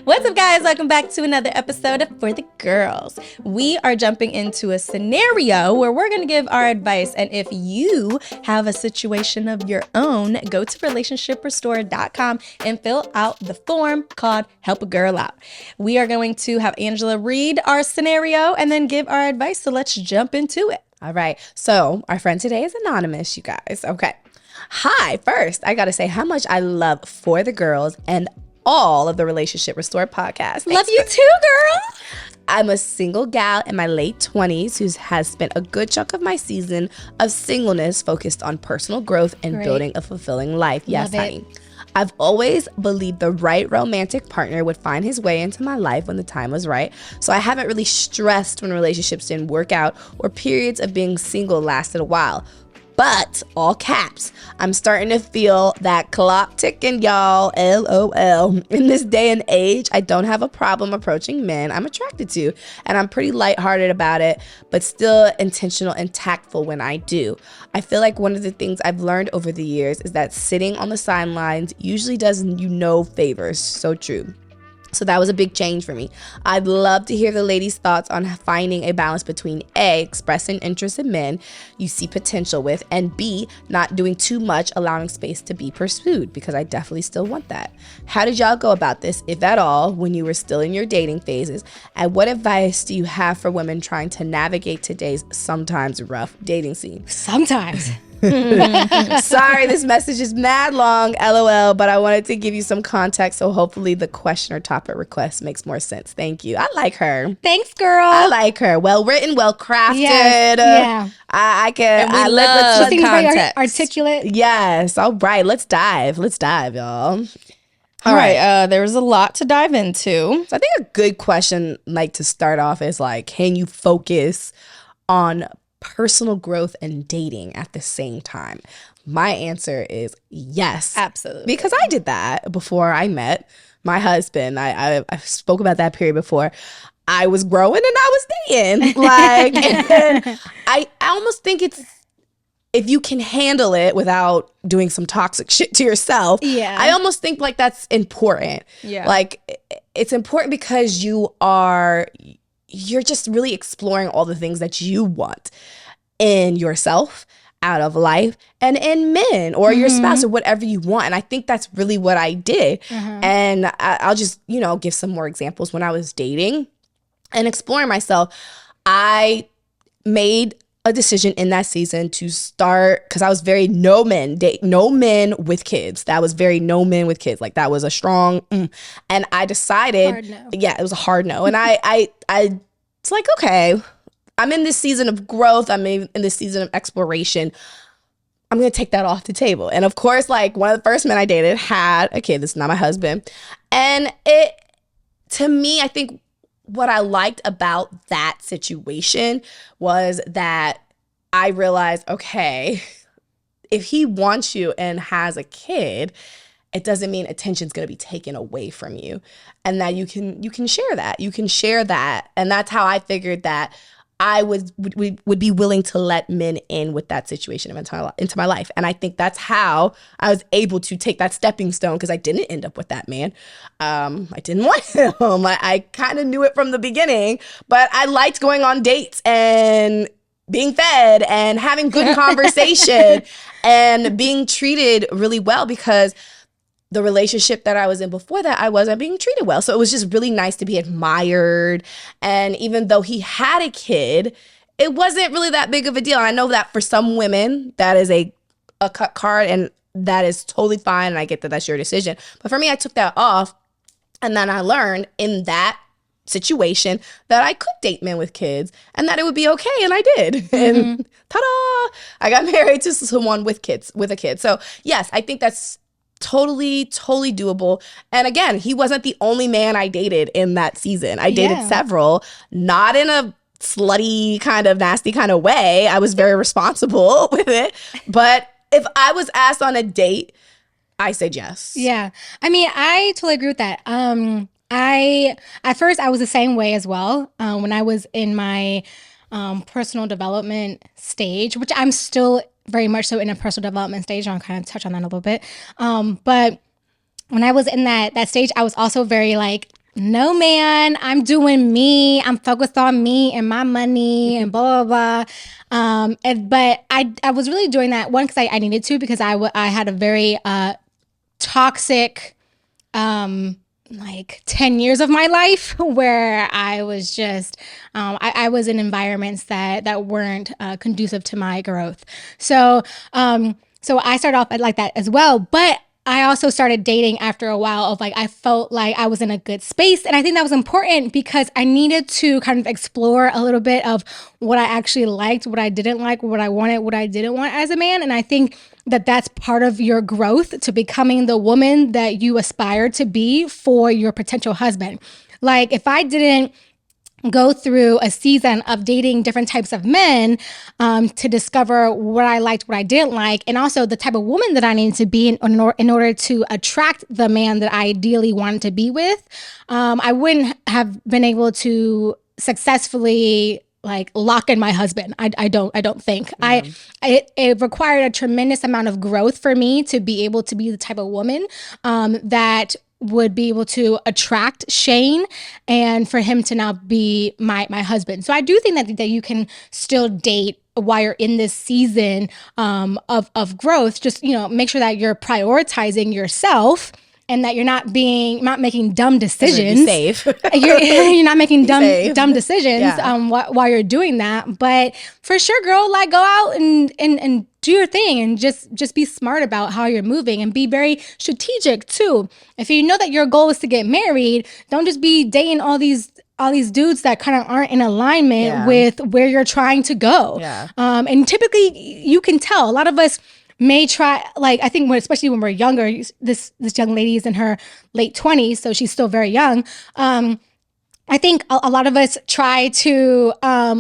What's up, guys? Welcome back to another episode of For the Girls. We are jumping into a scenario where we're going to give our advice. And if you have a situation of your own, go to relationshiprestore.com and fill out the form called Help a Girl Out. We are going to have Angela read our scenario and then give our advice. So let's jump into it. All right. So our friend today is anonymous, you guys. Okay. Hi. First, I got to say how much I love For the Girls and all of the Relationship Restore podcasts. Love you too, girl. I'm a single gal in my late 20s who has spent a good chunk of my season of singleness focused on personal growth and building a fulfilling life. Yes, honey. I've always believed the right romantic partner would find his way into my life when the time was right. So I haven't really stressed when relationships didn't work out or periods of being single lasted a while. But, all caps, I'm starting to feel that clock ticking, y'all, LOL. In this day and age, I don't have a problem approaching men I'm attracted to, and I'm pretty lighthearted about it, but still intentional and tactful when I do. I feel like one of the things I've learned over the years is that sitting on the sidelines usually does you no favors. So true. So that was a big change for me. I'd love to hear the ladies' thoughts on finding a balance between A, expressing interest in men you see potential with, and B, not doing too much, allowing space to be pursued, because I definitely still want that. How did y'all go about this, if at all, when you were still in your dating phases? And what advice do you have for women trying to navigate today's sometimes rough dating scene? Sometimes. Sorry, this message is mad long, LOL, but I wanted to give you some context, so hopefully the question or topic request makes more sense. Thank you. I like her. Thanks, girl. I like her. Well written, well crafted. Yes, yeah. I can. And we love love She seems very context. articulate. Yes. All right. Let's dive, y'all. All right. There's a lot to dive into. So I think a good question, like to start off, is like, can you focus on personal growth and dating at the same time? My answer is yes. Absolutely. Because I did that before I met my husband. I spoke about that period before. I was growing and I was dating. Like, and I almost think it's, if you can handle it without doing some toxic shit to yourself, I almost think like that's important. Yeah. Like, it's important because you're just really exploring all the things that you want in yourself, out of life, and in men or your spouse or whatever you want. And I think that's really what I did. And I'll just, give some more examples. When I was dating and exploring myself, I made a decision in that season to start, because I was very no men with kids. That was very no men with kids. Like, that was a strong, and I decided, Hard no. Yeah, it was a hard no. And I it's like, okay, I'm in this season of growth. I'm in this season of exploration. I'm going to take that off the table. And of course, like, one of the first men I dated had a kid. This is not my husband. And to me, I think what I liked about that situation was that I realized, okay, if he wants you and has a kid, it doesn't mean attention's going to be taken away from you, and that you can share that. You can share that. And that's how I figured that I would be willing to let men in with that situation into my life. And I think that's how I was able to take that stepping stone, because I didn't end up with that man. I didn't want him. I kind of knew it from the beginning, but I liked going on dates and being fed and having good conversation and being treated really well, because the relationship that I was in before that, I wasn't being treated well. So it was just really nice to be admired. And even though he had a kid, it wasn't really that big of a deal. And I know that for some women, that is a cut card, and that is totally fine. And I get that that's your decision. But for me, I took that off. And then I learned in that situation that I could date men with kids and that it would be okay. And I did. And ta-da! I got married to someone with a kid. So yes, I think that's totally doable. And again, he wasn't the only man I dated in that season. I dated several, not in a slutty kind of nasty kind of way. I was very responsible with it. But if I was asked on a date, I said yes. Yeah. I mean, I totally agree with that. At first I was the same way as well. When I was in my personal development stage, which I'm still very much so in a personal development stage. I'll kind of touch on that a little bit. But when I was in that stage, I was also very like, no, man, I'm doing me. I'm focused on me and my money and blah, blah, blah. But I was really doing that, one, because I needed to, because I had a very toxic, like 10 years of my life where I was just, I was in environments that weren't conducive to my growth. So I started off like that as well. But I also started dating after a while of like, I felt like I was in a good space. And I think that was important because I needed to kind of explore a little bit of what I actually liked, what I didn't like, what I wanted, what I didn't want as a man. And I think that that's part of your growth to becoming the woman that you aspire to be for your potential husband. Like if I didn't go through a season of dating different types of men to discover what I liked, what I didn't like, and also the type of woman that I needed to be in order to attract the man that I ideally wanted to be with, I wouldn't have been able to successfully like lock in my husband. I don't think. Yeah. It required a tremendous amount of growth for me to be able to be the type of woman that would be able to attract Shane and for him to now be my husband. So I do think that you can still date while you're in this season of growth. Just, make sure that you're prioritizing yourself and that you're not making dumb decisions. Safe. You're not making dumb decisions while you're doing that. But for sure, girl, like go out and do your thing and just be smart about how you're moving and be very strategic too. If you know that your goal is to get married, don't just be dating all these dudes that kind of aren't in alignment with where you're trying to go. Yeah. And typically you can tell. A lot of us may try, like, I think especially when we're younger, this young lady is in her late 20s, so she's still very young. I think a lot of us try to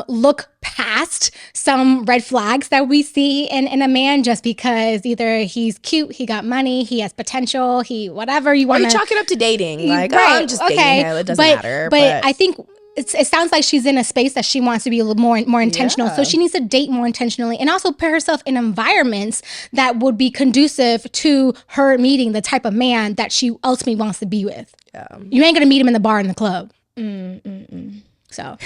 look past some red flags that we see in a man just because either he's cute, he got money, he has potential, he whatever you want. Or you chalk it up to dating, like, right, I'm just dating him, it doesn't matter. But I think it sounds like she's in a space that she wants to be a little more intentional. Yeah. So she needs to date more intentionally and also put herself in environments that would be conducive to her meeting the type of man that she ultimately wants to be with. Yeah. You ain't going to meet him in the bar in the club. So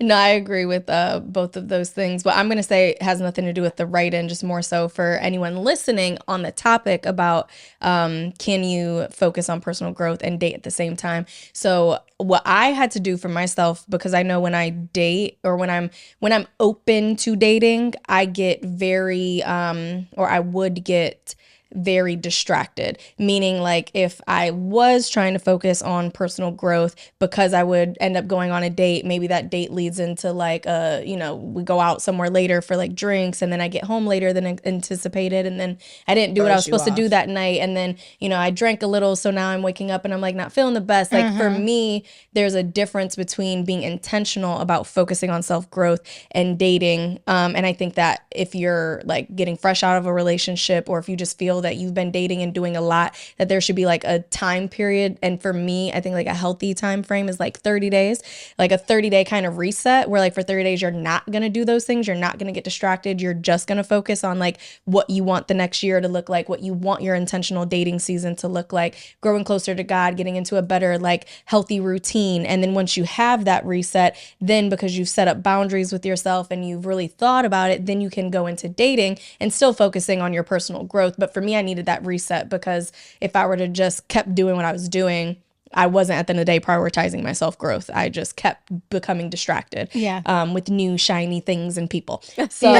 no, I agree with both of those things. But I'm going to say it has nothing to do with the write-in, just more so for anyone listening on the topic about can you focus on personal growth and date at the same time. So what I had to do for myself, because I know when I date or when I'm open to dating, I get very or I would get very distracted, meaning like if I was trying to focus on personal growth, because I would end up going on a date, maybe that date leads into like we go out somewhere later for like drinks, and then I get home later than anticipated, and then I didn't do what I was supposed to do that night, and then I drank a little, so now I'm waking up and I'm like not feeling the best. Like for me, there's a difference between being intentional about focusing on self-growth and dating, and I think that if you're like getting fresh out of a relationship, or if you just feel that you've been dating and doing a lot, that there should be like a time period. And for me, I think like a healthy time frame is like 30 days, like a 30-day kind of reset where like for 30 days, you're not going to do those things. You're not going to get distracted. You're just going to focus on like what you want the next year to look like, what you want your intentional dating season to look like, growing closer to God, getting into a better like healthy routine. And then once you have that reset, then because you've set up boundaries with yourself and you've really thought about it, then you can go into dating and still focusing on your personal growth. But for me, I needed that reset, because if I were to just kept doing what I was doing, I wasn't at the end of the day prioritizing my self-growth. I just kept becoming distracted with new shiny things and people. So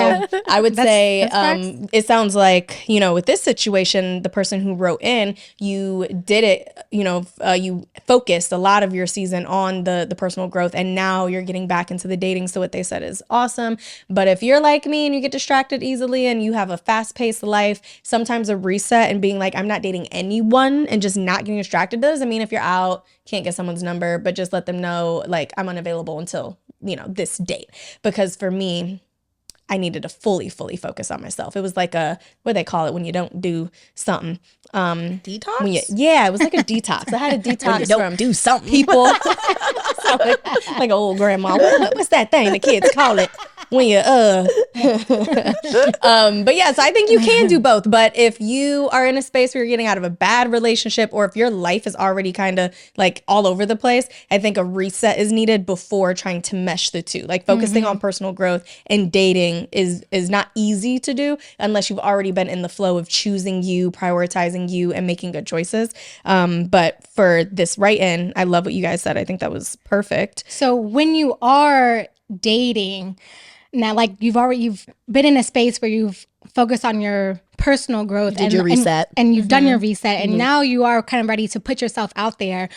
I would say it sounds like, with this situation, the person who wrote in, you did it, you focused a lot of your season on the personal growth, and now you're getting back into the dating. So what they said is awesome. But if you're like me and you get distracted easily and you have a fast-paced life, sometimes a reset and being like, I'm not dating anyone and just not getting distracted doesn't mean if you're out, can't get someone's number, but just let them know like I'm unavailable until this date. Because for me, I needed to fully focus on myself. It was like a, what do they call it when you don't do something? Detox? Yeah, it was like a detox. I had a detox you don't from do something. people. Sound like an old grandma. What's that thing the kids call it when you but yeah, so I think you can do both. But if you are in a space where you're getting out of a bad relationship, or if your life is already kind of like all over the place, I think a reset is needed before trying to mesh the two. Like focusing on personal growth and dating is not easy to do unless you've already been in the flow of choosing you, prioritizing you, and making good choices. But for this write-in, I love what you guys said. I think that was perfect. So when you are dating now, like you've been in a space where you've focused on your personal growth Did your reset. and you've done your reset, and now you are kind of ready to put yourself out there.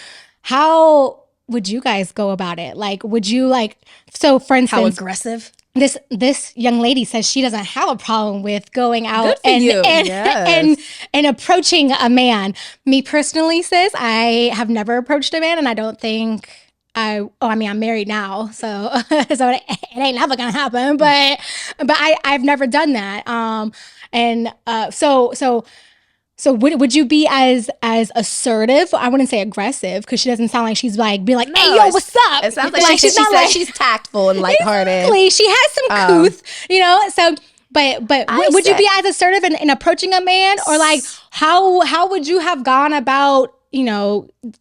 How would you guys go about it? Like, would you so for instance, How aggressive? This young lady says she doesn't have a problem with going out Good for you. and approaching a man. Me personally, sis, I have never approached a man, and I don't think I'm married now, so it ain't never gonna happen. But I've never done that. So would you be as assertive? I wouldn't say aggressive, because she doesn't sound like she's like be like, hey, yo, what's up? It sounds like she said she's tactful and lighthearted. Exactly. She has some couth, So, but would you be as assertive in approaching a man, or like how would you have gone about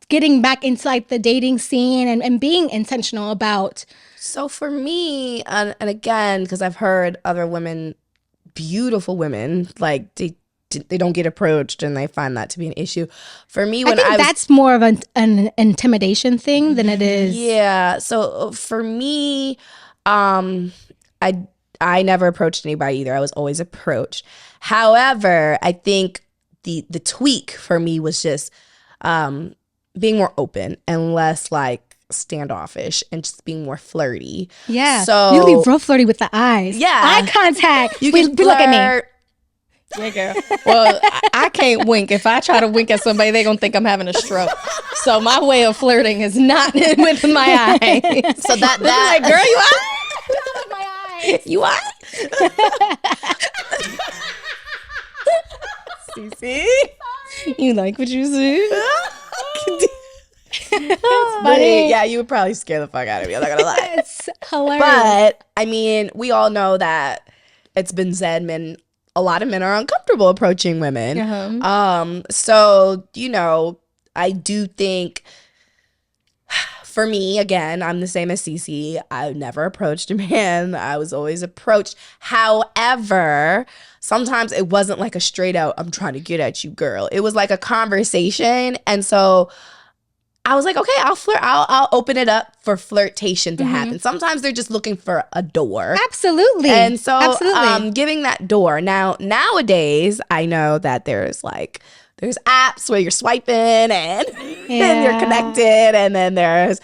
getting back into like the dating scene and being intentional about? So for me, and again, because I've heard other women, beautiful women, like they don't get approached and they find that to be an issue. For me, when I think that's more of an intimidation thing than it is. Yeah. So for me, I never approached anybody either. I was always approached. However, I think the tweak for me was just being more open and less like standoffish, and just being more flirty. Yeah. So you be real flirty with the eyes. Yeah. Eye contact. You can look at me. Yeah, girl. Well, I can't wink. If I try to wink at somebody, they're going to think I'm having a stroke. So my way of flirting is not with my eyes. So that like, girl, you With my eyes. You are? Cece? You like what you see? Funny. Yeah, you would probably scare the fuck out of me. I'm not gonna lie. It's hilarious. But I mean, we all know that it's been said, a lot of men are uncomfortable approaching women. So I do think, for me, again, I'm the same as Cece. I never approached a man. I was always approached. However, sometimes it wasn't like a straight out, I'm trying to get at you, girl. It was like a conversation. And so I was like, okay, I'll flirt. I'll open it up for flirtation to happen. Sometimes they're just looking for a door. Absolutely. And so Absolutely. giving that door. Nowadays, I know that there's apps where you're swiping and you're connected, and then there's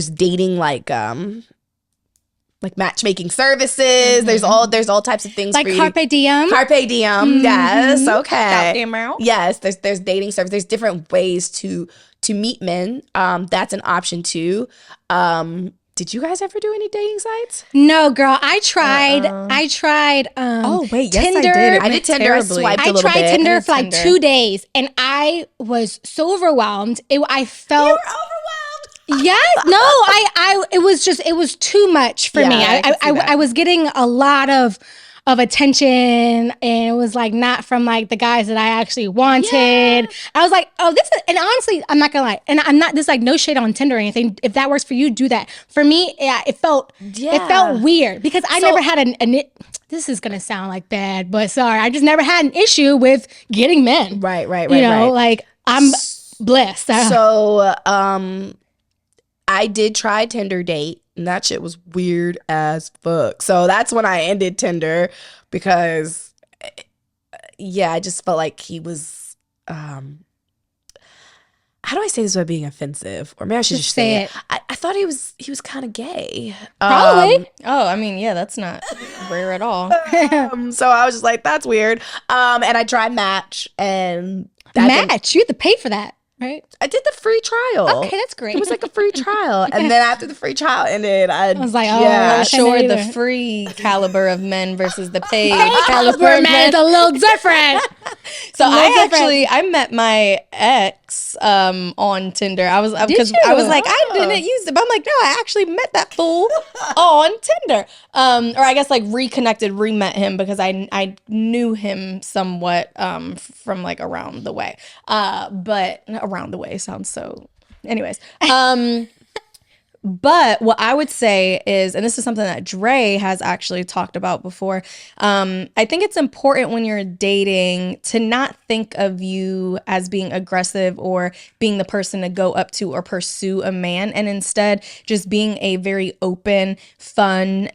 dating like matchmaking services. There's all types of things like for you. Carpe Diem. Carpe Diem. Yes. Okay. Shout them out. Yes. There's dating service. There's different ways to meet men. That's an option too. Did you guys ever do any dating sites? No, girl. I tried. Oh, wait. Yes, Tinder. I did. I did Tinder. Terribly. I swiped a I little tried bit. Tinder for like Tinder. 2 days, and I was so overwhelmed. I felt. You were overwhelmed. Yes, no, it was too much for me. Yeah, I can see that. I was getting a lot of attention, and it was like not from like the guys that I actually wanted. I was like, oh, this is, and honestly, I'm not gonna lie, and I'm not, this like no shade on Tinder or anything. If that works for you, do that. For me, it felt weird, because I never had this is gonna sound like bad, but sorry, I just never had an issue with getting men. Right. Like I'm blessed. So, I did try Tinder date, and that shit was weird as fuck. So that's when I ended Tinder, because, I just felt like he was, how do I say this without being offensive? Or maybe I should just say it. I thought he was kind of gay. Probably. Oh, I mean, yeah, that's not rare at all. So I was just like, that's weird. And I tried Match, and Match. You have to pay for that. right? I did the free trial. Okay, that's great. It was like a free trial. And then after the free trial ended, I was like, oh, yeah. I'm sure the either. free caliber of men versus the paid caliber Caliber of man men. is a little different. So different. I met my ex on Tinder. I was Did you? I was like, I didn't use it, but I'm like, no, I actually met that fool on Tinder. Or I guess like re-met him because I knew him somewhat from like around the way. But around the way sounds so. Anyways, but what I would say is, and this is something that Dre has actually talked about before, I think it's important when you're dating to not think of you as being aggressive or being the person to go up to or pursue a man, and instead just being a very open, fun,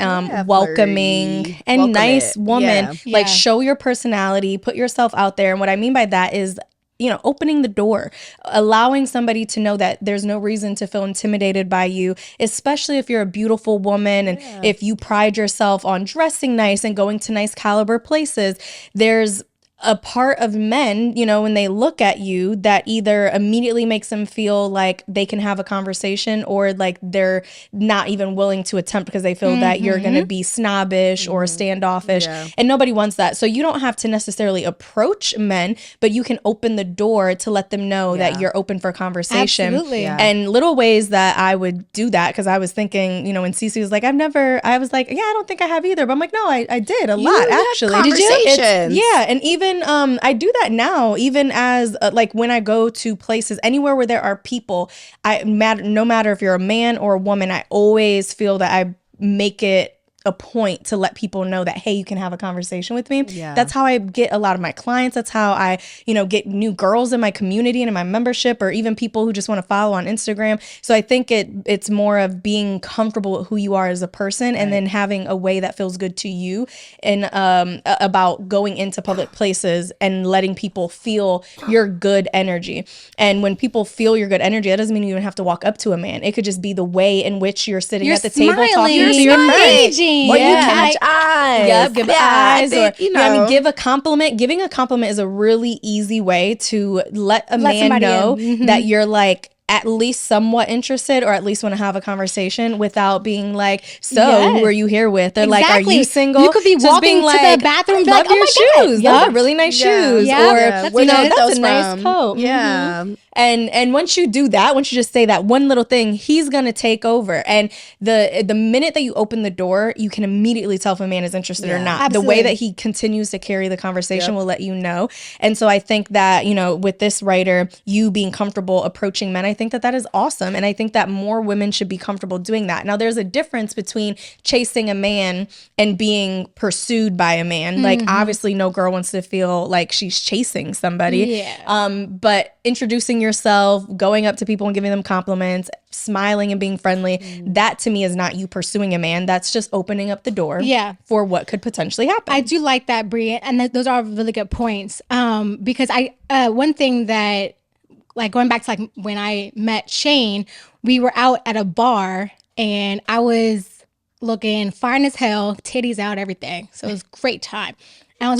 welcoming, flirty. and Welcome nice it. woman. Yeah. Like Yeah. show your personality, put yourself out there. And what I mean by that is, you know, opening the door, allowing somebody to know that there's no reason to feel intimidated by you, especially if you're a beautiful woman and if you pride yourself on dressing nice and going to nice caliber places. There's a part of men, you know, when they look at you that either immediately makes them feel like they can have a conversation or like they're not even willing to attempt because they feel that you're going to be snobbish or standoffish. Yeah. And nobody wants that. So you don't have to necessarily approach men, but you can open the door to let them know that you're open for conversation. Absolutely. Yeah. And little ways that I would do that, because I was thinking, you know, when Cece was like, I was like, yeah, I don't think I have either. But I'm like, no, I did a lot had actually. Did you? It's- yeah. And even I do that now, even as like when I go to places, anywhere where there are people, no matter if you're a man or a woman, I always feel that I make it a point to let people know that, hey, you can have a conversation with me. Yeah. That's how I get a lot of my clients. That's how I, you know, get new girls in my community and in my membership, or even people who just want to follow on Instagram. So I think it's more of being comfortable with who you are as a person, and then having a way that feels good to you, and about going into public places and letting people feel your good energy. And when people feel your good energy, that doesn't mean you don't have to walk up to a man. It could just be the way in which you're sitting at the table talking to your friend. engaging. Or you Yeah. catch eyes. Yep, give eyes, I think, or you know, I mean, give a compliment. Giving a compliment is a really easy way to let a man somebody know in. that you're like at least somewhat interested, or at least want to have a conversation, without being like, so Yes. who are you here with? Or like, are Exactly. you single? You could be Just walking being to like, the bathroom and be love like, oh your my God. shoes. Yup. Those are really nice Yeah. shoes. Yeah. Or That's you know, Where'd you get that's those a nice from? coat. Yeah. And once you do that, once you just say that one little thing, he's gonna take over. And the minute that you open the door, you can immediately tell if a man is interested or not. The way Absolutely. that he continues to carry the conversation will let you know. And so I think that, you know, with this writer, you being comfortable approaching men, I think that is awesome. And I think that more women should be comfortable doing that. Now, there's a difference between chasing a man and being pursued by a man. Like, obviously, no girl wants to feel like she's chasing somebody. Yeah. But introducing yourself, going up to people and giving them compliments, smiling and being friendly, that to me is not you pursuing a man. That's just opening up the door for what could potentially happen. I do like that, Brie, and those are really good points. Because one thing that, like, going back to like when I met Shane, we were out at a bar and I was looking fine as hell, titties out, everything. So it was a great time. And I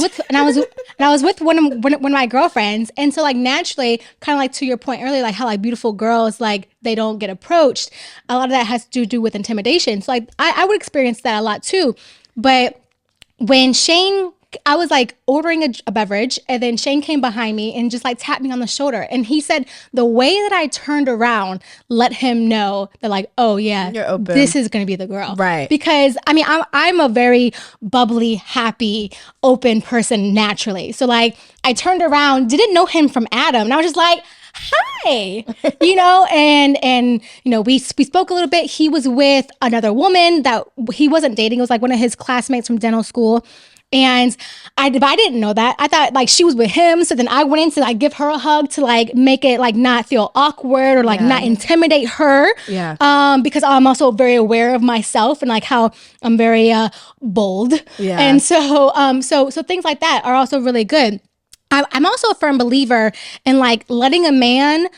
was with one of my girlfriends, and so like naturally, kind of like to your point earlier, like how like beautiful girls, like they don't get approached. A lot of that has to do with intimidation. So like I would experience that a lot too. But when Shane, I was like ordering a beverage, and then Shane came behind me and just like tapped me on the shoulder, and he said the way that I turned around let him know that like, oh yeah, You're open. this is gonna be the girl, Right. Because I mean I'm a very bubbly, happy, open person naturally. So like I turned around, didn't know him from Adam, and I was just like, hi, you know, and you know, we spoke a little bit. He was with another woman that he wasn't dating. It was like one of his classmates from dental school. And I didn't know that. I thought like she was with him. So then I went in to like give her a hug to like make it like not feel awkward or like not intimidate her. Yeah. Because I'm also very aware of myself and like how I'm very bold. Yeah. And so so things like that are also really good. I'm also a firm believer in like letting a man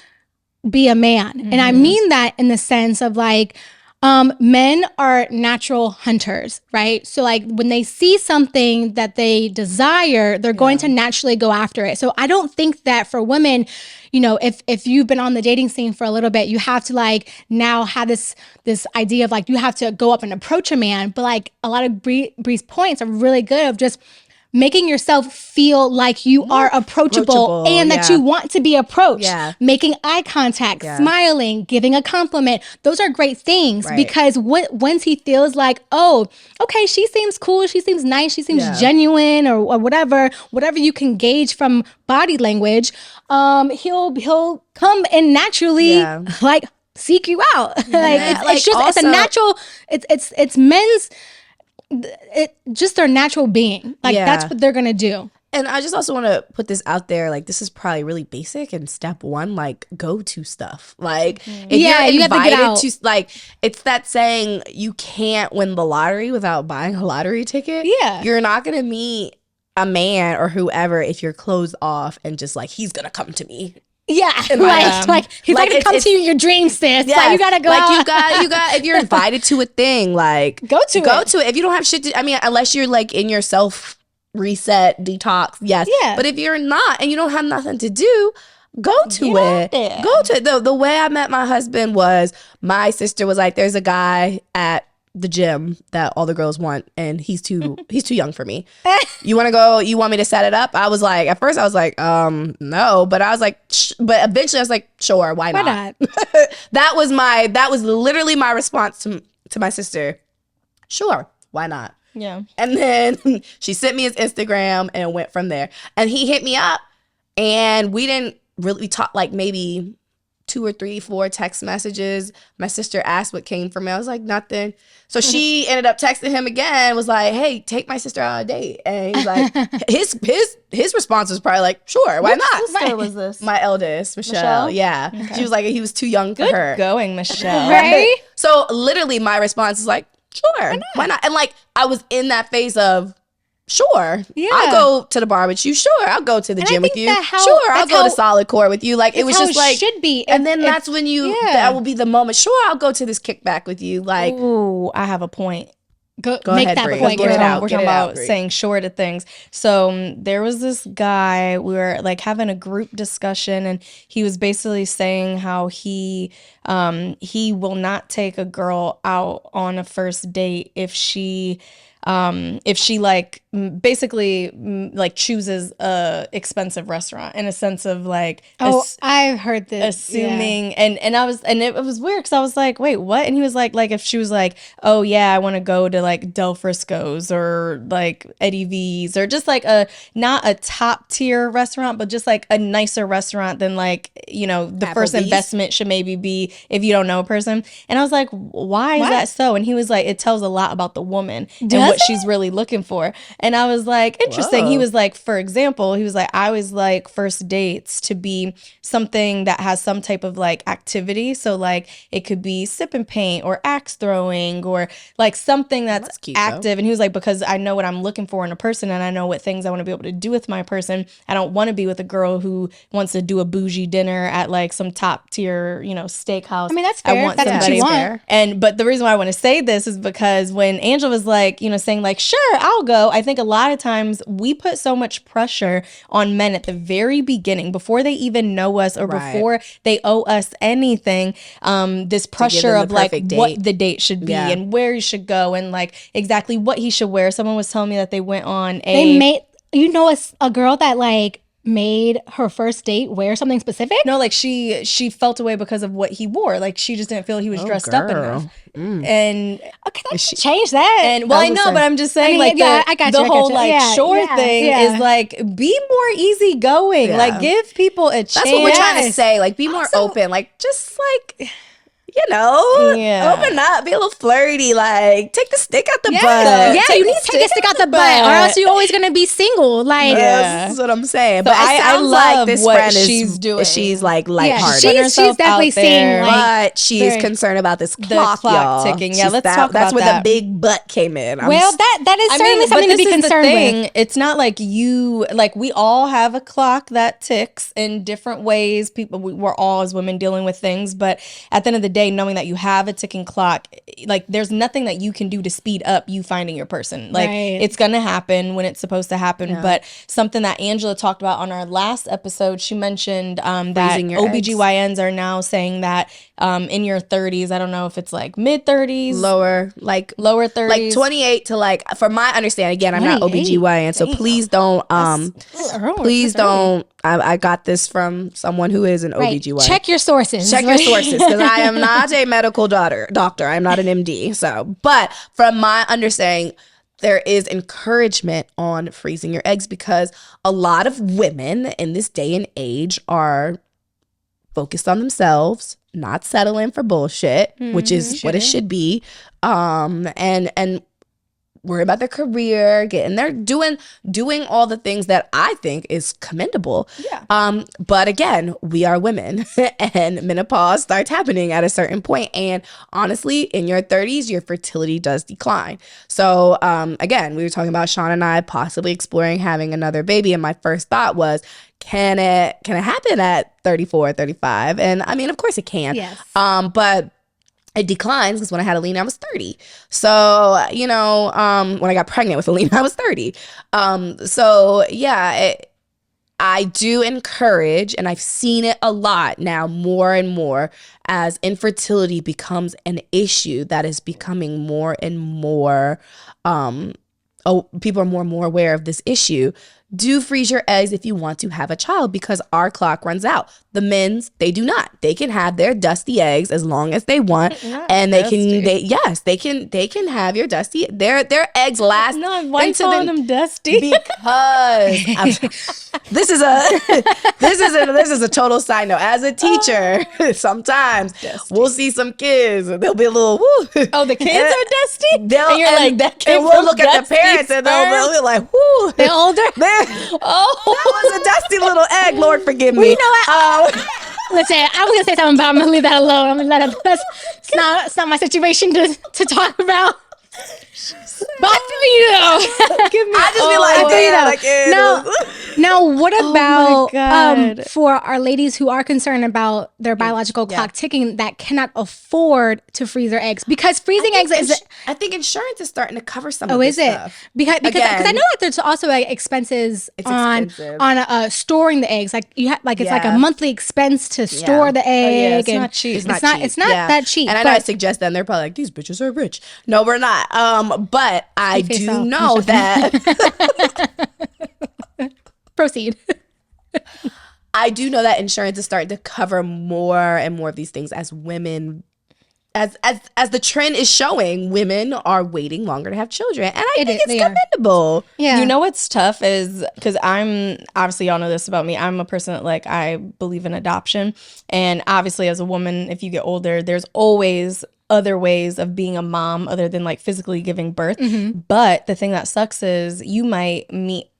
be a man. And I mean that in the sense of like, Men are natural hunters, right? So like when they see something that they desire, they're going to naturally go after it. So I don't think that for women, you know, if you've been on the dating scene for a little bit, you have to like now have this idea of like you have to go up and approach a man. But like a lot of Bree's points are really good of just making yourself feel like you are approachable and that you want to be approached, making eye contact, smiling, giving a compliment. Those are great things because once he feels like, oh, okay, she seems cool, she seems nice, she seems genuine or whatever you can gauge from body language, he'll come and naturally like seek you out. It's a natural, it's men's, just their natural being. Like that's what they're gonna do. And I just also want to put this out there, like this is probably really basic and step one, like go to stuff. Like if you're invited to, like it's that saying you can't win the lottery without buying a lottery ticket. Yeah. You're not gonna meet a man or whoever if you're closed off and just like he's gonna come to me. Yeah, like he's like to come to you in your dreams, sis. Yes. Like you gotta go. Like you got. If you're invited to a thing, like go to it. If you don't have shit to, I mean, unless you're like in your self reset detox, yes. Yeah. But if you're not and you don't have nothing to do, go to it. Go to it. The way I met my husband was my sister was like, "There's a guy at the gym that all the girls want, and he's too young for me. You want to go? You want me to set it up?" I was like, at first I was like, no, but I was like, but eventually I was like, sure, why not? That was literally my response to my sister. Sure, why not? Yeah. And then she sent me his Instagram and went from there. And he hit me up, and we didn't really talk, like maybe 2 or 3, 4 text messages. My sister asked what came from it. I was like, nothing. So she ended up texting him again, was like, hey, take my sister on a date. And he's like, his response was probably like, sure, why not? Which sister was this? My eldest, Michelle. Yeah. Okay. She was like, he was too young for her. Good going, Michelle. Right? So literally my response is like, sure, why not? And like, I was in that phase of, sure, I'll go to the bar with you. Sure, I'll go to the gym with you. Sure, I'll go to solid core with you. Like it was just like should be. And then that's when that will be the moment. Sure, I'll go to this kickback with you. Like, ooh, I have a point. Go make ahead, that Bree. point. We're talking about saying sure to things. So there was this guy, we were like having a group discussion, and he was basically saying how he will not take a girl out on a first date if she like basically like chooses a expensive restaurant in a sense of like I've heard this assuming and it was weird because I was like, wait, what? And he was like if she was like, oh yeah, I want to go to like Del Frisco's or like Eddie V's or just like not a top tier restaurant but just like a nicer restaurant than like, you know, the first investment should maybe be if you don't know a person. And I was like, why is that so? And he was like, it tells a lot about the woman and what she's really looking for. And I was like, interesting. Whoa. He was like, for example, he was like, I always like first dates to be something that has some type of like activity. So like it could be sip and paint or axe throwing or like something that's cute, active. Though. And he was like, because I know what I'm looking for in a person and I know what things I want to be able to do with my person. I don't want to be with a girl who wants to do a bougie dinner at like some top tier, you know, steakhouse. I mean, that's fair. I want that's somebody what you want. But the reason why I want to say this is because when Angela was like, you know, saying like, sure, I'll go. I think a lot of times we put so much pressure on men at the very beginning before they even know us or before they owe us anything. This pressure of like what the date should be and where you should go and like exactly what he should wear. Someone was telling me that they went on a girl that like made her first date wear something specific? No, like she felt away because of what he wore. Like she just didn't feel he was dressed up enough. And okay, change that. And well, I know, but I'm just saying, like the whole thing is like be more easygoing. Like give people a chance. That's what we're trying to say. Like be more open. Like just like. You know, open up, be a little flirty, like take the stick out the butt. Yeah, you need to take a stick out the butt, or else you're always gonna be single. Like, this is what I'm saying. So but I love like this what friend she's doing. She's like lighthearted. She's definitely seeing, but she's concerned about this clock, y'all. Ticking. Yeah, let's talk about that. That's where the big butt came in. Well, that is certainly something to be concerned with. It's not like we all have a clock that ticks in different ways. We're all as women dealing with things, but at the end of the day knowing that you have a ticking clock, like there's nothing that you can do to speed up you finding your person. Like it's gonna happen when it's supposed to happen. But something that Angela talked about on our last episode, she mentioned that OBGYNs are now saying that in your 30s, I don't know if it's like mid 30s, lower 30s, like 28 to like, from my understanding, again, I'm not OBGYN, so please don't I got this from someone who is an OBGYN. Check your sources. Because I am not a medical doctor. I'm not an MD. So, but from my understanding, there is encouragement on freezing your eggs because a lot of women in this day and age are focused on themselves, not settling for bullshit, which is what it should be. And worry about their career, getting there, doing all the things that I think is commendable. Yeah. But again, we are women and menopause starts happening at a certain point. And honestly, in your 30s, your fertility does decline. So again, we were talking about Sean and I possibly exploring having another baby. And my first thought was, can it happen at 34, 35? And I mean, of course it can. Yes. But it declines because when I had Alina, I was 30. So, when I got pregnant with Alina, I was 30. So, yeah, I do encourage, and I've seen it a lot now more and more as infertility becomes an issue that is becoming more and more, people are more and more aware of this issue. Do freeze your eggs if you want to have a child because our clock runs out. The men's, they do not. They can have their dusty eggs as long as they want, and they can have your dusty. Their eggs last. No, why are you calling them dusty? Because this is a total side note. As a teacher, sometimes we'll see some kids and they'll be a little woo. Oh, the kids are dusty. And you're like that. And we'll look at the parents and they'll be like, whoo. They're older. That was a dusty little egg. Lord forgive me. Well, you know what? Listen, I was gonna say something, but I'm gonna leave that alone. I'm gonna let it. It's not my situation to talk about. But I feel you though. I just be like, now, what about God. For our ladies who are concerned about their biological clock ticking that cannot afford to freeze their eggs? Because freezing eggs is. I think insurance is starting to cover some of this stuff. Because I know that there's also like expenses on storing the eggs. Like you have it's like a monthly expense to store the egg. It's not cheap. It's not that cheap. And I know I suggest that, and they're probably like, these bitches are rich. No, we're not. But I do know that. Proceed. I do know that insurance is starting to cover more and more of these things as women. As the trend is showing, women are waiting longer to have children. And I think it's commendable. Yeah. You know what's tough is, because I'm, obviously y'all know this about me, I'm a person that I believe in adoption. And obviously as a woman, if you get older, there's always other ways of being a mom other than physically giving birth. But the thing that sucks is you might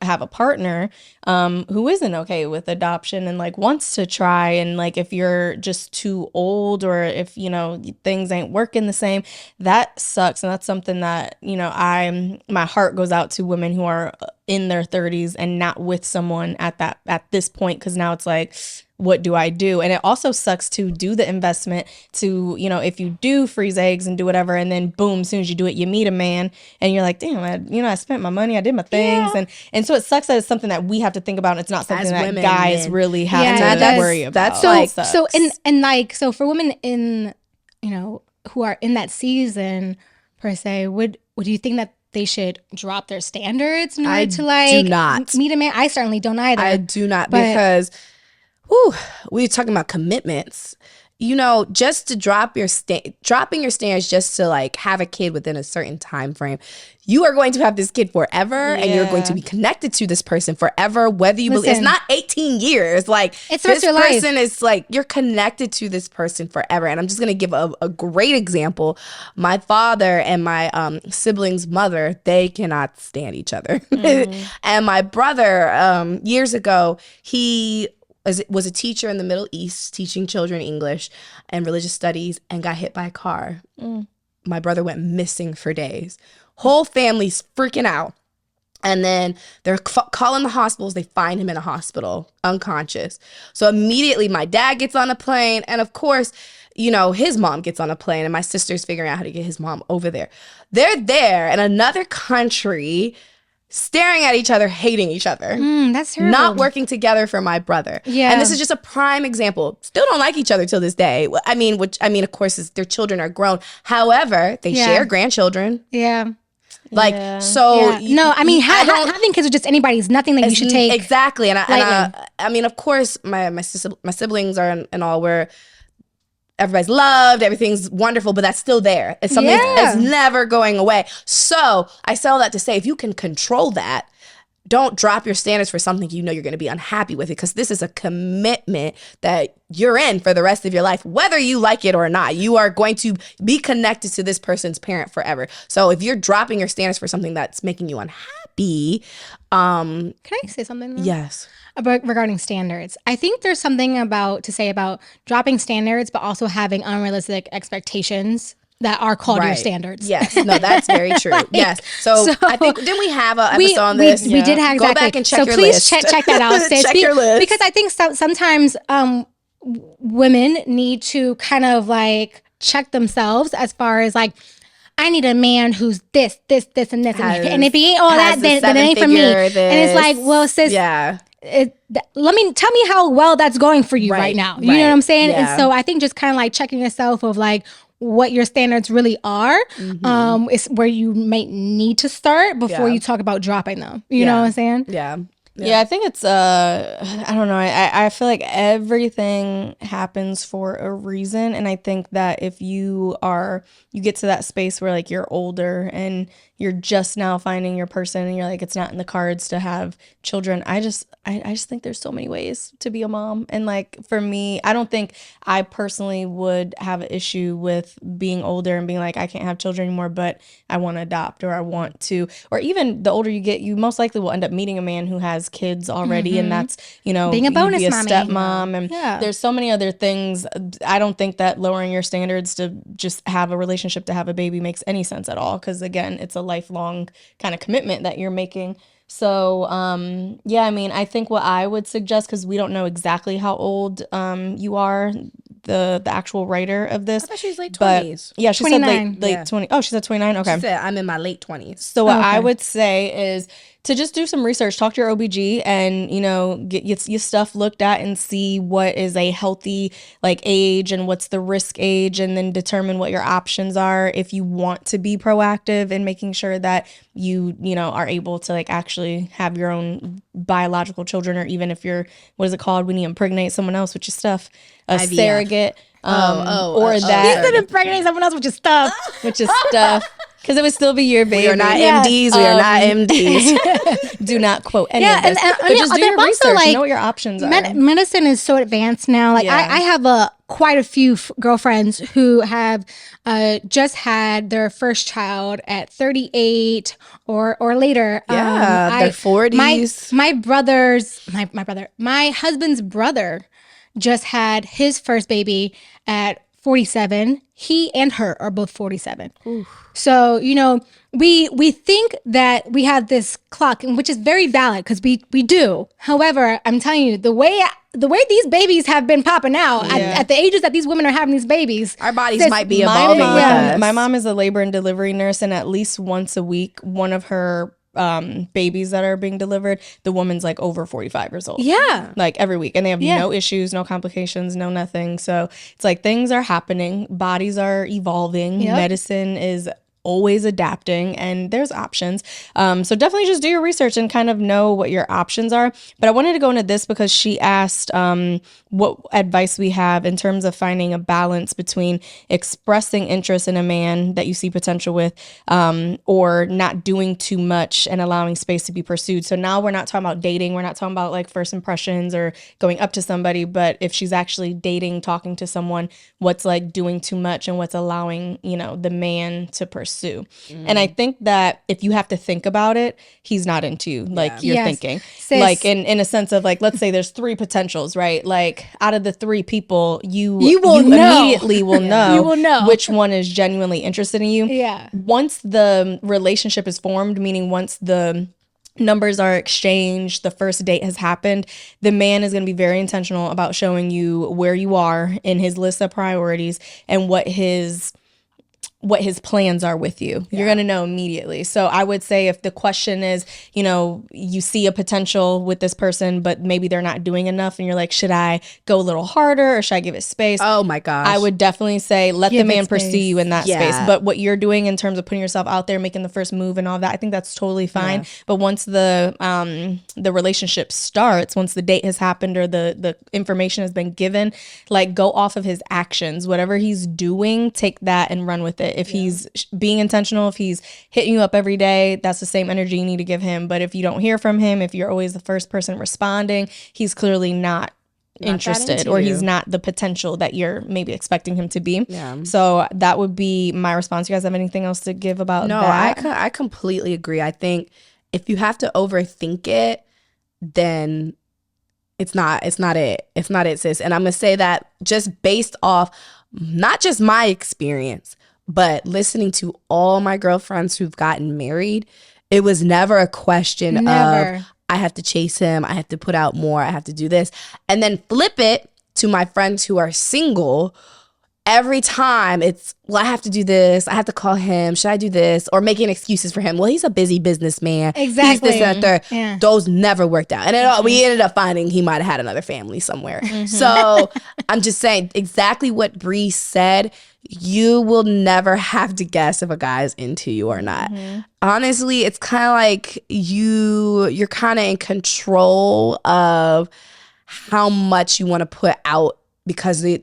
have a partner who isn't okay with adoption and wants to try, and if you're just too old or if things ain't working the same, that sucks. And that's something that my heart goes out to women who are in their 30s and not with someone at this point, because now it's what do I do? And it also sucks to do the investment to, if you do freeze eggs and do whatever, and then boom, as soon as you do it, you meet a man and you're like, damn, I spent my money, I did my things. Yeah. And so it sucks that it's something that we have to think about. And it's not something that guys really have to worry about. So for women in, who are in that season per se, would you think that they should drop their standards in order to do not meet a man? I certainly don't either. I do not, because we're talking about commitments. Just to dropping your standards just to have a kid within a certain time frame. You are going to have this kid forever, and you're going to be connected to this person forever, whether you believe. It's not 18 years. It's this your person life. is you're connected to this person forever. And I'm just going to give a great example. My father and my siblings' mother, they cannot stand each other. And my brother, years ago, he was a teacher in the Middle East teaching children English and religious studies, and got hit by a car. My brother went missing for days. Whole family's freaking out. And then they're calling the hospitals. They find him in a hospital, unconscious. So immediately my dad gets on a plane. And of course, you know, his mom gets on a plane and my sister's figuring out how to get his mom over there. They're there in another country, staring at each other, hating each other. That's terrible. Not working together for my brother. Yeah. And this is just a prime example. Still don't like each other till this day. I mean, of course, their children are grown. However, they share grandchildren. Yeah. Like, so. Yeah. No, I mean, having kids with just anybody is nothing that you should take. Exactly. And I mean, of course, my siblings are and all where everybody's loved, everything's wonderful, but that's still there. It's something that's never going away. So I say all that to say, if you can control that, don't drop your standards for something you know you're going to be unhappy with it, because this is a commitment that you're in for the rest of your life, whether you like it or not. You are going to be connected to this person's parent forever. So if you're dropping your standards for something that's making you unhappy, can I say something though? Yes. Regarding standards, I think there's something to say about dropping standards, but also having unrealistic expectations that are called your standards. Yes. No, that's very true. Yes. So I think, didn't we have an episode on this? We did have, exactly. Go back and check your list. list. So please check that out, sis. Check your list. Because I think sometimes women need to kind of like check themselves as far as like, I need a man who's this, and this. And if he ain't all that, then it ain't for me. And it's like, well, sis, tell me how well that's going for you right now. You know what I'm saying? Yeah. And so I think just kind of like checking yourself of like what your standards really are, is where you might need to start before you talk about dropping them. You know what I'm saying? Yeah, I think it's I don't know. I feel like everything happens for a reason, and I think that if you get to that space where like you're older and you're just now finding your person and you're like, it's not in the cards to have children. I just think there's so many ways to be a mom. And like for me, I don't think I personally would have an issue with being older and being like, I can't have children anymore, but I want to adopt, or I want to, or even the older you get, you most likely will end up meeting a man who has kids already. And that's, you know, being a bonus be a mommy. stepmom. And there's so many other things. I don't think that lowering your standards to just have a relationship to have a baby makes any sense at all. Cause again, it's a lifelong kind of commitment that you're making. So, yeah, I mean, I think what I would suggest, because we don't know exactly how old you are, the actual writer of this. I thought she was late 20s. Yeah, she 29. said late 20. Oh, she said 29? Okay. She said, I'm in my late 20s. So what I would say is to just do some research, talk to your OBG and, you know, get your stuff looked at and see what is a healthy like age and what's the risk age, and then determine what your options are if you want to be proactive in making sure that you know, are able to like actually have your own biological children, or even if you're, what is it called when you impregnate someone else with your stuff, a IVF. Surrogate, or You that, could impregnate someone else with your stuff. which is stuff. Because it would still be your baby. We are not MDs. We are not MDs. Do not quote any of this. But just do your research. Like, know what your options are. Medicine is so advanced now. Like I have quite a few girlfriends who have just had their first child at 38 or later. Yeah, their 40s. My husband's brother just had his first baby at 47. He and her are both 47. Oof. So, you know, we think that we have this clock, which is very valid because we do. However, I'm telling you, the way these babies have been popping out at the ages that these women are having these babies, our bodies might be evolving. My mom is a labor and delivery nurse, and at least once a week, one of her babies that are being delivered, the woman's like over 45 years old. Yeah. Like every week. And they have no issues, no complications, no nothing. So it's like things are happening. Bodies are evolving. Yep. Medicine is always adapting, and there's options. So definitely just do your research and kind of know what your options are. But I wanted to go into this because she asked what advice we have in terms of finding a balance between expressing interest in a man that you see potential with, or not doing too much and allowing space to be pursued. So now we're not talking about dating. We're not talking about like first impressions or going up to somebody, but if she's actually dating, talking to someone, what's like doing too much and what's allowing, you know, the man to pursue. And I think that if you have to think about it, he's not into you like you're thinking. Sis. Like in a sense of like, let's say there's 3 potentials, right? Like out of the 3 people, you immediately will know, you will know which one is genuinely interested in you. Yeah. Once the relationship is formed, meaning once the numbers are exchanged, the first date has happened, the man is going to be very intentional about showing you where you are in his list of priorities and what his plans are with you. You're going to know immediately. So I would say if the question is, you know, you see a potential with this person, but maybe they're not doing enough and you're like, should I go a little harder or should I give it space? Oh my gosh. I would definitely say let the man pursue you in that Yeah. space. But what you're doing in terms of putting yourself out there, making the first move and all that, I think that's totally fine. Yeah. But once the relationship starts, once the date has happened or the information has been given, like go off of his actions. Whatever he's doing, take that and run with it. If he's being intentional, if he's hitting you up every day, that's the same energy you need to give him. But if you don't hear from him, if you're always the first person responding, he's clearly not interested, or he's not the potential that you're maybe expecting him to be. Yeah. So that would be my response. You guys have anything else to give about that? No, I completely agree. I think if you have to overthink it, then it's not it. It's not it, sis. And I'm going to say that just based off not just my experience, but listening to all my girlfriends who've gotten married, it was never a question of I have to chase him, I have to put out more, I have to do this. And then flip it to my friends who are single. Every time it's, well, I have to do this, I have to call him, should I do this? Or making excuses for him. Well, he's a busy businessman. Exactly. He's this and that. Yeah. Those never worked out. And we ended up finding he might have had another family somewhere. So I'm just saying exactly what Bree said. You will never have to guess if a guy is into you or not. Honestly, it's kind of like you're kind of in control of how much you want to put out, because they're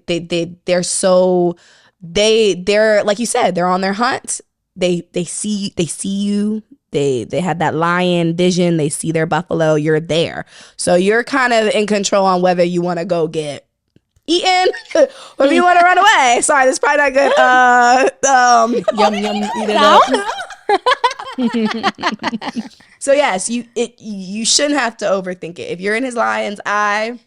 like you said, they're on their hunt. They see you. They had that lion vision. They see their buffalo. You're there. So you're kind of in control on whether you want to go get eaten or if you want to run away. Sorry, this is probably not good. Yum, eat it up. So yes, you shouldn't have to overthink it. If you're in his lion's eye,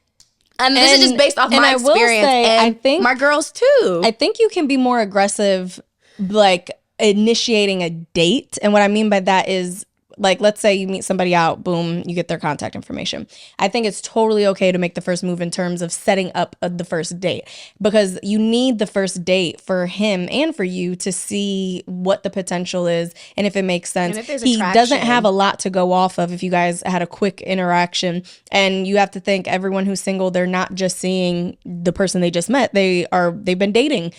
and this is just based off my experience, and I think my girls too. I think you can be more aggressive, like initiating a date. And what I mean by that is, like, let's say you meet somebody out, boom, you get their contact information. I think it's totally okay to make the first move in terms of setting up the first date, because you need the first date for him and for you to see what the potential is and if it makes sense. And if there's he attraction. doesn't have a lot to go off of if you guys had a quick interaction. And you have to think, everyone who's single, they're not just seeing the person they just met. They've been dating,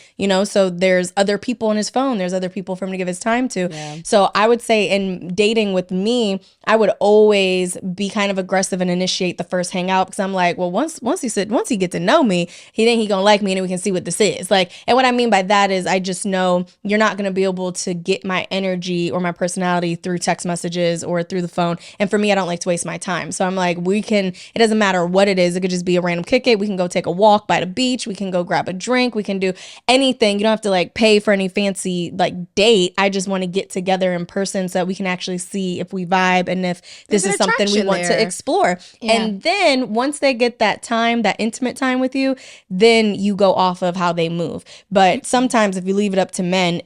so there's other people on his phone. There's other people for him to give his time to. Yeah. So I would say in dating with me, I would always be kind of aggressive and initiate the first hangout, because I'm like, well, once he get to know me, he gonna like me, and then we can see what this is like. And what I mean by that is, I just know you're not gonna be able to get my energy or my personality through text messages or through the phone. And for me, I don't like to waste my time. So I'm like, it doesn't matter what it is. It could just be a random kick it. We can go take a walk by the beach. We can go grab a drink. We can do anything. You don't have to like pay for any fancy like date. I just want to get together in person so that we can actually see if we vibe and if this is something we want to explore. Yeah. And then once they get that time, that intimate time with you, then you go off of how they move. But sometimes if you leave it up to men,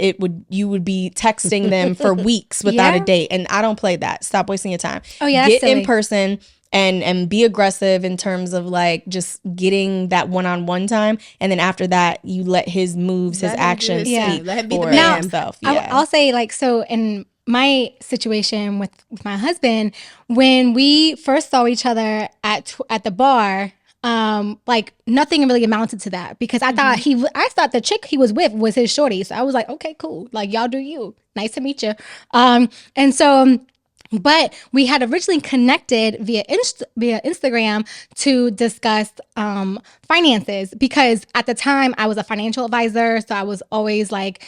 you would be texting them for weeks without a date. And I don't play that. Stop wasting your time. Oh yeah, get in person and be aggressive in terms of like just getting that one-on-one time. And then after that, you let his moves, his actions speak let him be for the man himself. Yeah. I'll say, like, so in my situation with my husband, when we first saw each other at the bar, like nothing really amounted to that, because I thought the chick he was with was his shorty. So I was like, okay, cool. Like, y'all do you. Nice to meet you. But we had originally connected via Instagram to discuss finances, because at the time I was a financial advisor. So I was always like,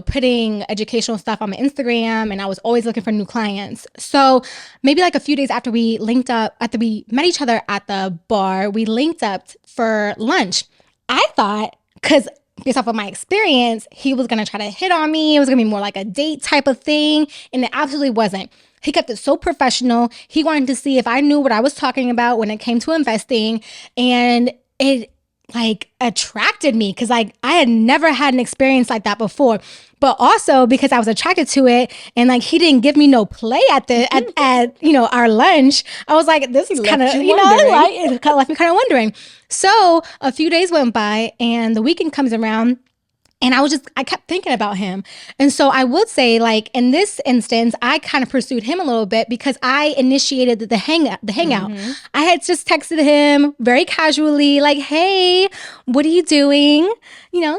putting educational stuff on my Instagram, and I was always looking for new clients. So maybe like a few days after we met each other at the bar, we linked up for lunch. I thought, because based off of my experience, he was going to try to hit on me. It was going to be more like a date type of thing. And it absolutely wasn't. He kept it so professional. He wanted to see if I knew what I was talking about when it came to investing. And it like attracted me because like I had never had an experience like that before. But also because I was attracted to it, and like he didn't give me no play at our lunch. I was like, this is kind of it kind of left me kind of wondering. So a few days went by, and the weekend comes around. And I kept thinking about him. And so I would say, like, in this instance, I kind of pursued him a little bit because I initiated the hangout. I had just texted him very casually, like, hey, what are you doing?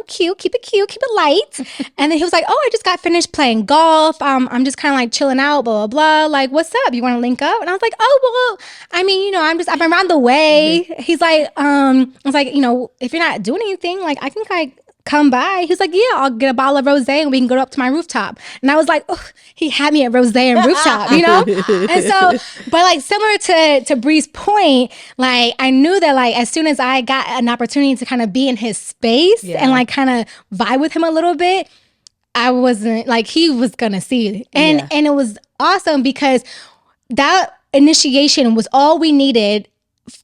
Cute, keep it light. And then he was like, oh, I just got finished playing golf. I'm just kind of like chilling out, blah, blah, blah. Like, what's up? You want to link up? And I was like, oh, well, I mean, I'm around the way. He's like, I was like, if you're not doing anything, like, I can like, come by. He's like, yeah, I'll get a bottle of rosé and we can go up to my rooftop. And I was like, oh, he had me at rosé and rooftop, And so, but like similar to Bree's point, like I knew that like as soon as I got an opportunity to kind of be in his space and like kind of vibe with him a little bit, I wasn't like he was gonna see it. And it was awesome because that initiation was all we needed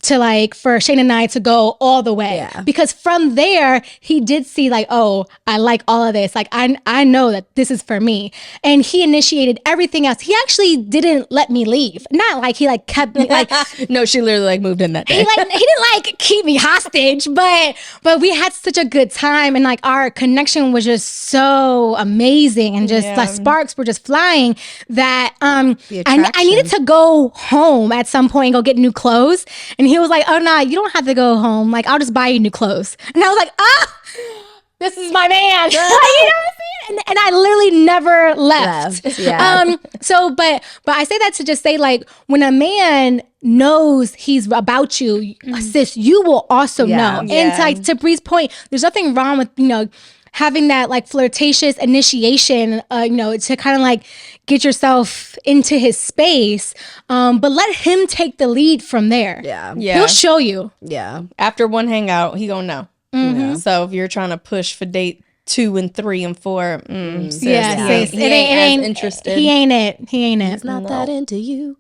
to like for Shane and I to go all the way because from there he did see like, oh, I like all of this, like I know that this is for me, and he initiated everything else. He actually didn't let me leave, not like he like kept me like no, she literally like moved in that day. he didn't like keep me hostage, but we had such a good time, and like our connection was just so amazing, and just like sparks were just flying that I needed to go home at some point and go get new clothes. And he was like, oh, nah, you don't have to go home. Like, I'll just buy you new clothes. And I was like, this is my man. You know what I'm saying? And I literally never left. Yeah. But I say that to just say, like, when a man knows he's about you, sis, you will also know. And like to Bree's point, there's nothing wrong with, having that like flirtatious initiation, to kind of like get yourself into his space. But let him take the lead from there. Yeah. He'll show you. Yeah. After one hangout, he gonna know. Mm-hmm. So if you're trying to push for date 2 and 3 and 4, sis, He ain't as interested. He ain't it. He's not that into you.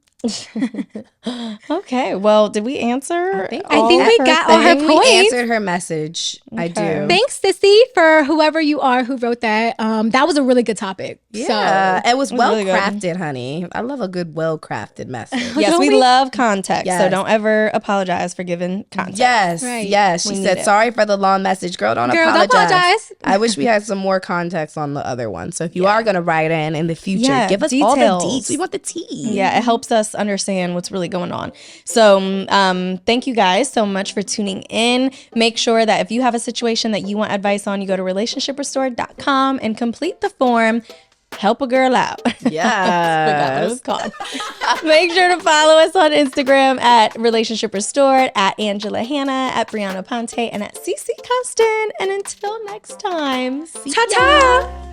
Okay, well, did we answer? I think we got all her points. We answered her message. Okay. I do. Thanks, Cece, for whoever you are who wrote that. That was a really good topic. Yeah, so, it was well crafted, honey. I love a good, well crafted message. Yes, we love context, so don't ever apologize for giving context. Yes, yes. She said, "Sorry for the long message, girl. Don't apologize. I wish we had some more context on the other one. So if you are gonna write in the future, give us all the deets. We want the tea. Yeah, it helps us understand what's really going on. So thank you guys so much for tuning in. Make sure that if you have a situation that you want advice on, you go to relationshiprestore.com and complete the form. Help a girl out. Yeah. Forgot what it was called. Make sure to follow us on Instagram at Relationship Restored, at Angela Hannah, at Brianna Ponte, and at Cece Custon. And until next time, ta-ta.